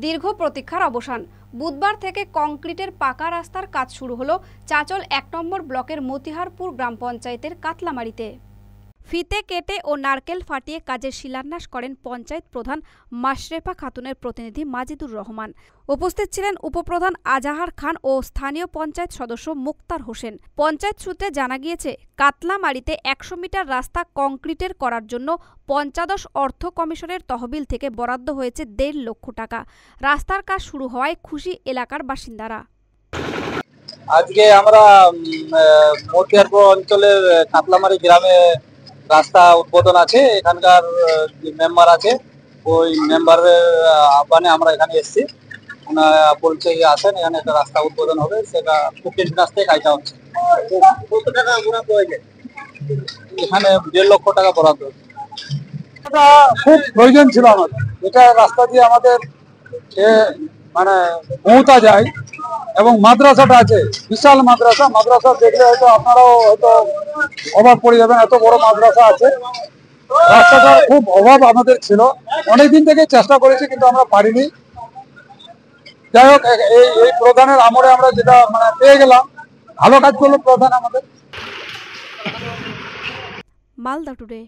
দীর্ঘ প্রতীক্ষার অবসান। বুধবার থেকে কংক্রিটের পাকা রাস্তার কাজ শুরু হলো চাঁচল ১ নম্বর ব্লকের মতিহারপুর গ্রাম পঞ্চায়েতের কাতলামারিতে। ফিতে কেটে ও নারকেল ফাটিয়ে কাজের শিলান্যাস করেন পঞ্চায়েত প্রধান মাশরেফা খাতুনের প্রতিনিধি মাজিদুর রহমান। উপস্থিত ছিলেন উপপ্রধান আজাহার খান ও স্থানীয় পঞ্চায়েত সদস্য মুক্তার হোসেন। পঞ্চায়েত সূত্রে জানা গিয়েছে, কাতলামারিতে ১০০ মিটার রাস্তা কংক্রিটের করার জন্য পঞ্চদশ অর্থ কমিশনের তহবিল থেকে বরাদ্দ হয়েছে ১.৫ লক্ষ টাকা। রাস্তার কাজ শুরু হওয়ায় খুশি এলাকার বাসিন্দারা। আজকে আমরা মতিহারপুর অঞ্চলের কাতলামারি গ্রামে রাস্তা উদ্বোধন আছে। এখানকার মেম্বার আছে, ওই মেম্বারের আহ্বানে আমরা এখানে এসেছি। বলছে আসেন, এখানে একটা রাস্তা উদ্বোধন হবে, সেটা প্রকৃত রাস্তায় কাজটা হচ্ছে। কত টাকা বরাদ্দ হয়েছে? এখানে ১.৫ লক্ষ টাকা বরাদ্দ। এটা খুব প্রয়োজন ছিল আমাদের। এটা রাস্তা দিয়ে আমাদের মানে পৌঁছা যায় এবং মাদ্রাসাটা আছে, বিশাল মাদ্রাসা দেখলে হয়তো আপনারাও হয়তো অবাক পড়ে যাবেন, এত বড় মাদ্রাসা আছে। রাস্তাটার খুব অভাব আমাদের ছিল, অনেকদিন থেকে চেষ্টা করেছি কিন্তু আমরা পারিনি। যাই হোক, এই প্রধানের আমলে আমরা যেটা পেয়ে গেলাম, ভালো কাজ করলো প্রধান আমাদের। মালদা টুডে।